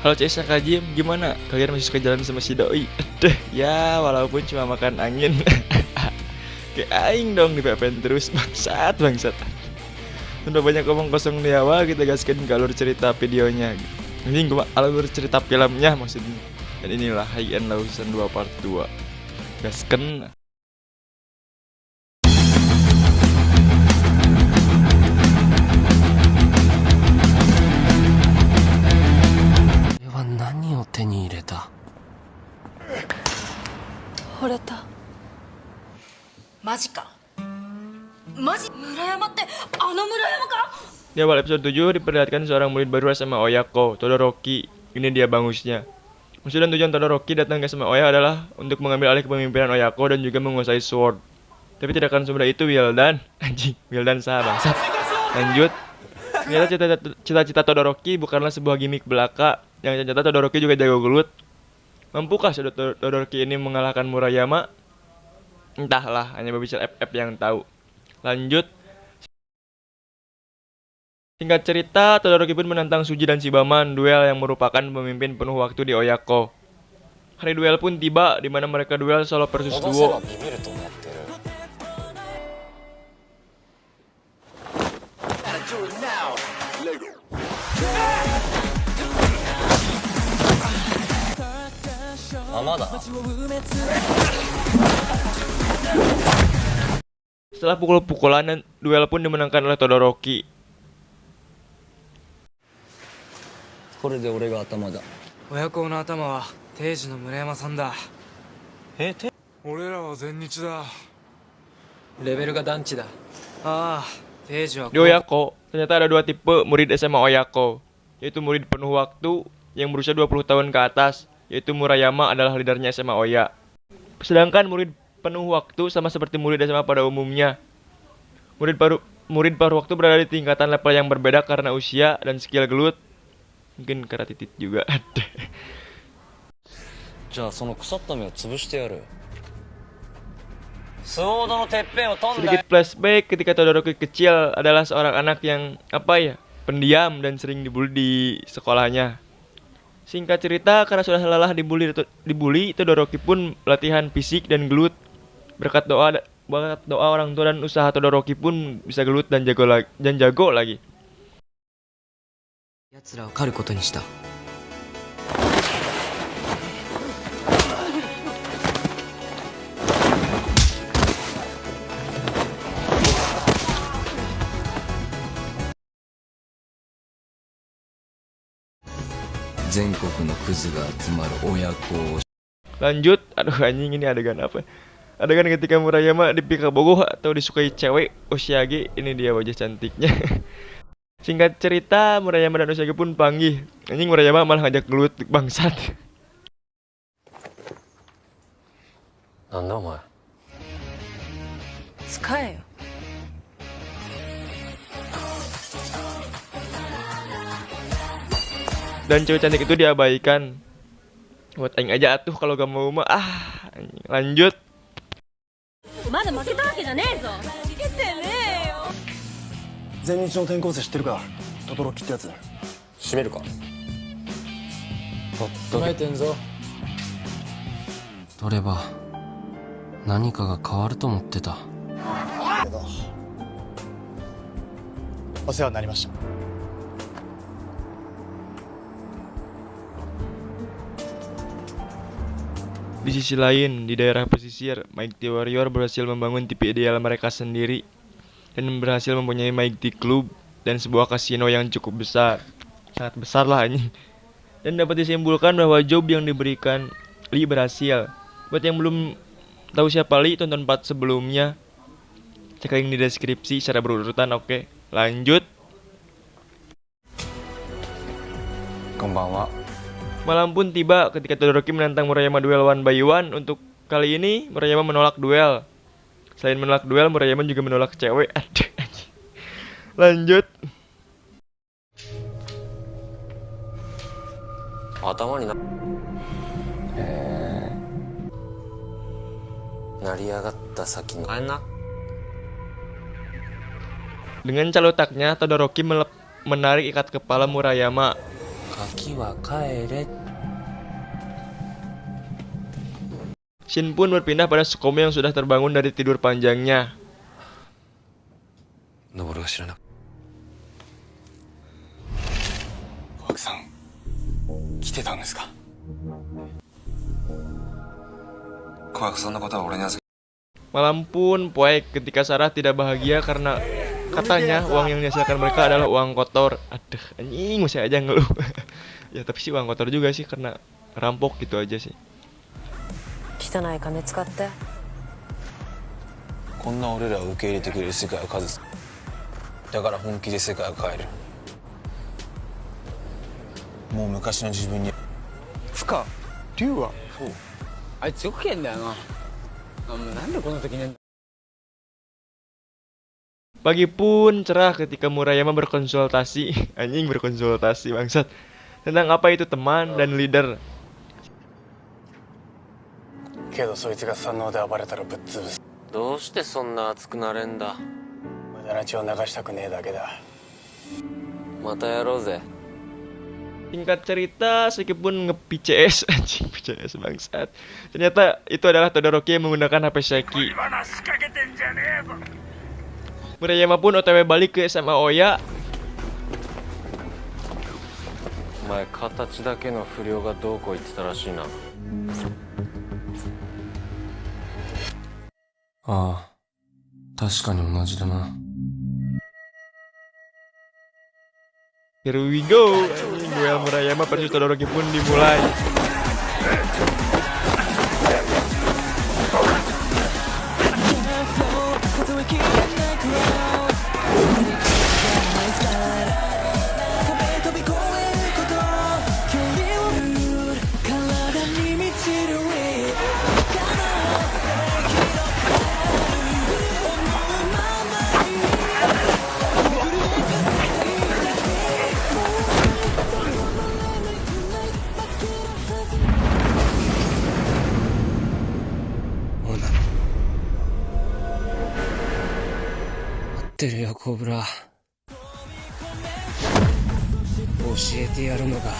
Halo CS Kajim, gimana? Kalian masih suka jalan sama si doi? Aduh, ya walaupun cuma makan angin. Kayak aing dong di PPN terus, bangsat bangsat. Udah banyak omong kosong di awal, kita gaskan ke alur cerita videonya. Ini gue alur cerita filmnya maksudnya. Dan inilah High End Lawson 2 Part 2. Gaskan. 何を手に入れた惚れたマジかマジ村山ってあの村山か Di awal episode 7 diperlihatkan seorang murid baru SMA Oyako, Todoroki. Ini dia bangusnya. Maksud dan tujuan Todoroki datang ke SMA Oya adalah untuk mengambil alih kepemimpinan Oyako dan juga menguasai Sword. Tapi tidak akan semudah itu, Wildan. Anjing, Wildan sah bangsat. Lanjut. Ternyata cita-cita Todoroki bukanlah sebuah gimmick belaka. Yang ternyata Todoroki juga jago gelut. Mampukah Todoroki ini mengalahkan Murayama? Entahlah, hanya babisel FF yang tahu. Lanjut. Singkat cerita, Todoroki pun menantang Suji dan Shibaman, duel yang merupakan pemimpin penuh waktu di Oyako. Hari duel pun tiba, di mana mereka duel solo versus duo. Setelah pukul-pukulan, duel pun dimenangkan oleh Todoroki. これで俺が頭だ親子の頭は定時の村山さんだ俺らは全日だレベルが団地だああ定時は Di Oyako, ternyata ada dua tipe murid SMA Oyako, yaitu murid penuh waktu yang berusia 20 tahun ke atas, yaitu Murayama adalah leadernya SMA Oya. Sedangkan murid penuh waktu sama seperti murid SMA pada umumnya. Murid paruh waktu berada di tingkatan level yang berbeda karena usia dan skill gelut. Mungkin karena titit juga ada. じゃあその腐った目を潰してやるスウォードのてっぺんを飛んだ Sedikit flashback ketika Todoroki kecil adalah seorang anak yang pendiam dan sering dibully di sekolahnya. Singkat cerita, karena sudah lelah dibully, Todoroki pun latihan fisik dan gelut. Berkat doa orang tua dan usaha Todoroki pun bisa gelut dan jago lagi. 奴らを狩ることにした全国のクズが集まる親子を Lanjut, aduh anjing ini adegan apa? Adegan ketika Murayama dipikir bogoh atau disukai cewek Oshiage, ini dia wajah cantiknya. Singkat cerita, Murayama dan Oshiage pun panggih. Anjing Murayama malah ngajak gelut bangsat. なんだお前使えよ Dan cewek cantik itu diabaikan. Buat aing aja atuh kalau gak mau mah. Anjing. Lanjut. まだ負けたわけじゃねえぞ負けてねえよ全日の転校生知ってるか轟ってやつ閉めるかほっとけてんぞ取れば何かが変わると思ってたお世話になりました Di sisi lain, di daerah pesisir, Mighty Warrior berhasil membangun TV ideal mereka sendiri dan berhasil mempunyai Mighty Club dan sebuah kasino yang cukup besar. Sangat besar lah ini. Dan dapat disimpulkan bahwa job yang diberikan Lee berhasil. Buat yang belum tahu siapa Lee, tonton part sebelumnya. Cek link di deskripsi secara berurutan, oke. Lanjut. Konbanwa Malam pun tiba ketika Todoroki menantang Murayama duel 1-by-1. Untuk kali ini Murayama menolak duel. Selain menolak duel, Murayama juga menolak cewek. Aduh, lanjut. 頭にな成り上がった先のあんな Dengan calotaknya, Todoroki menarik ikat kepala Murayama. ガキは帰れ。 Shin pun berpindah pada Sukomo yang sudah terbangun dari tidur panjangnya. 登が知らなく小涌さん来てたんですか。小涌そんなことは俺に預け Malam pun poek ketika Sarah tidak bahagia karena katanya uang yang dihasilkan mereka adalah uang kotor. Aduh, anjing masih aja ngeluh. Ya tapi sih uang kotor juga sih karena rampok gitu aja sih. 汚い金使って。こんな俺らを受け入れてくれる世界は数少ない。だから本気で世界を変える。もう昔の自分に。つか龍はあいつよくけんだよな。なんでこんな時に。 Pagi pun cerah ketika Murayama berkonsultasi, anjing berkonsultasi bangsat, tentang apa itu teman dan leader. けどそいつが山王で暴れたらぶっ潰す。どうしてそんな熱くなれんだ。無駄な血を流したくねえだけだ。またやろうぜ。 Singkat cerita, meskipun nge-PCS, anjing PCS bangsat, ternyata itu adalah Todoroki yang menggunakan HP Seki. Murayama pun OTW balik ke SMA Oya. お前形だけの不良がどうこう言ってたらしいな。ああ、確かに同じだな。 Here we go, anjing duel Murayama versus Todoroki pun dimulai.てるよコブラ。教えてやるのが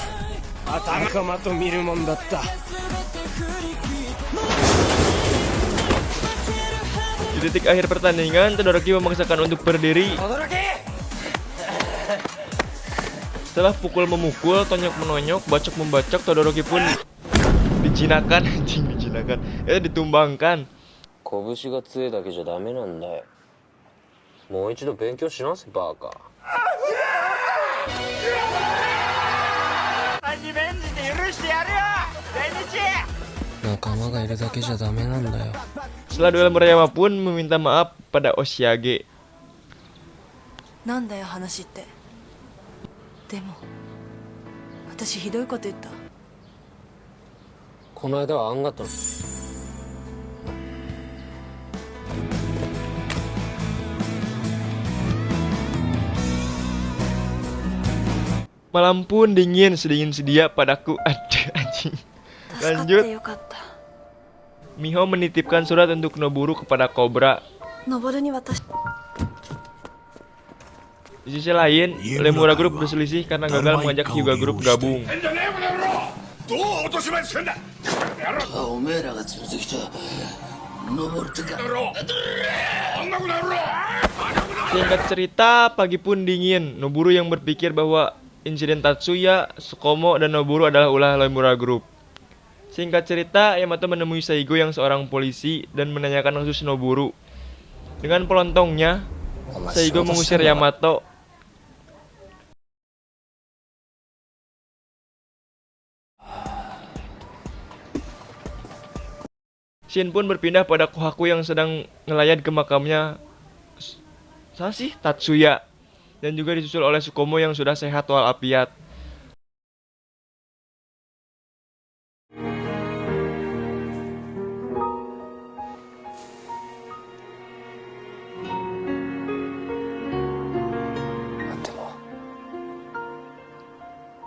仲間と見るもんだった。 Di detik akhir pertandingan, Todoroki memaksakan untuk berdiri. Setelah pukul memukul, tonjok menonyok, bacok membacok, Todoroki pun dijinakan, anjing dijinakan, ditumbangkan. 拳が強いだけじゃダメなんだよ。もう一度勉強しなせバカ。リベンジで許してやるよ全日。仲間がいるだけじゃダメなんだよ。 Setelah duel Murayama pun meminta maaf pada Oshiage. なんだよ話って。でも私ひどいこと言った。この間はあんがと。 Malam pun dingin, sedingin sedia padaku. Aduh anjing. Lanjut. Miho menitipkan surat untuk Noburu kepada Cobra. Di sisi lain, Lemura Group berselisih karena gagal mengajak Hyuga Group gabung. Singkat cerita, pagi pun dingin. Noburu yang berpikir bahwa insiden Tatsuya, Sukomo, dan Noburu adalah ulah Lemura Group. Singkat cerita, Yamato menemui Saigo yang seorang polisi dan menanyakan kasus Noburu. Dengan pelontongnya, Saigo mengusir Yamato. Shin pun berpindah pada Kohaku yang sedang ngelayat ke makamnya Tatsuya, dan juga disusul oleh Sukomo yang sudah sehat walafiat.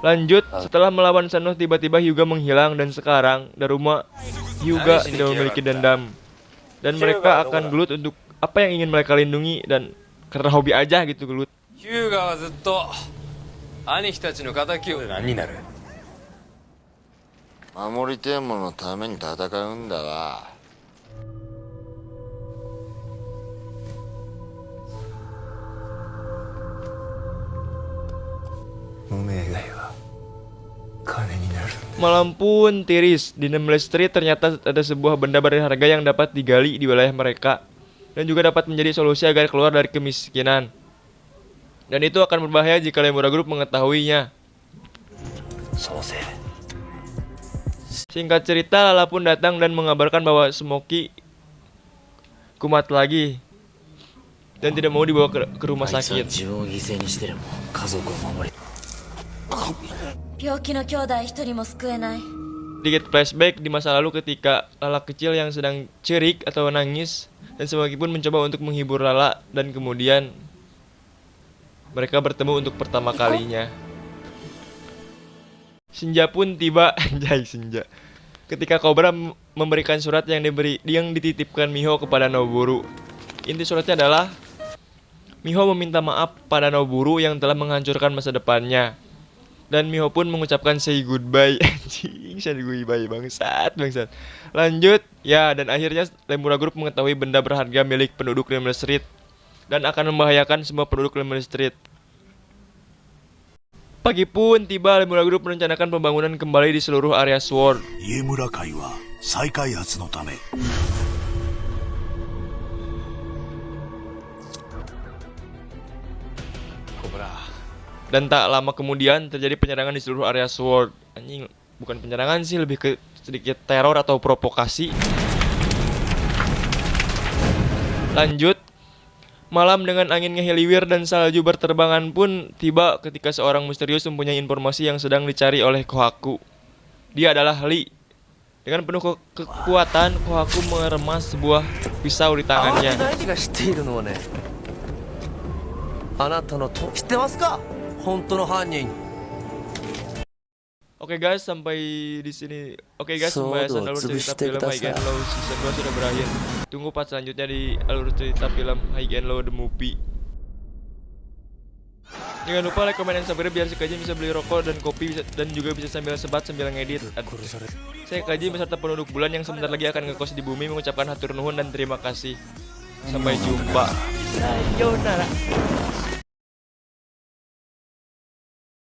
Lanjut, setelah melawan Sanoh, tiba-tiba Hyuga menghilang dan sekarang Daruma Hyuga tidak memiliki dendam. Dan mereka akan gelut untuk apa yang ingin mereka lindungi dan karena hobi aja gitu gelut. ヒューガはずっと兄貴たちの敵を何になる。守りてえもののために戦うんだわ。おめえがよ金になる。 Malam pun tiris. Di Namely Street ternyata ada sebuah benda berharga yang dapat digali di wilayah mereka dan juga dapat menjadi solusi agar keluar dari kemiskinan. Dan itu akan berbahaya jika Lemura Group mengetahuinya. Singkat cerita, Lala pun datang dan mengabarkan bahwa Smokey kumat lagi dan tidak mau dibawa ke rumah sakit. 病気の兄弟一人も救えない。 Sedikit flashback di masa lalu ketika Lala kecil yang sedang cerik atau nangis dan Smokey pun mencoba untuk menghibur Lala dan kemudian mereka bertemu untuk pertama kalinya. Senja pun tiba, anjay senja. Ketika Cobra memberikan surat yang dititipkan Miho kepada Noboru. Inti suratnya adalah Miho meminta maaf pada Noboru yang telah menghancurkan masa depannya. Dan Miho pun mengucapkan say goodbye. Anjing, say goodbye bangsat. Lanjut, ya dan akhirnya Lemura Group mengetahui benda berharga milik penduduk Namely Street dan akan membahayakan semua penduduk Namely Street. Pagi pun tiba, Lemura Group merencanakan pembangunan kembali di seluruh area Sword. Dan tak lama kemudian terjadi penyerangan di seluruh area Sword. Anjing, bukan penyerangan sih, lebih ke sedikit teror atau provokasi. Lanjut, malam dengan angin ngeheliwir dan salju berterbangan pun tiba ketika seorang misterius mempunyai informasi yang sedang dicari oleh Kohaku. Dia adalah Lee. Dengan penuh kekuatan, Kohaku mengeremas sebuah pisau di tangannya. Oke guys, sampai di sini. Oke guys, pembahasan alur cerita film High and Low season 2 sudah berakhir. Tunggu part selanjutnya di alur cerita film High and Low The Movie. Jangan lupa like, komen, dan subscribe biar si Kaji bisa beli rokok dan kopi dan juga bisa sambil sebat sambil ngedit. Saya Kaji beserta penduduk bulan yang sebentar lagi akan ngekos di bumi mengucapkan hatur nuhun dan terima kasih. Sampai jumpa. Sayonara.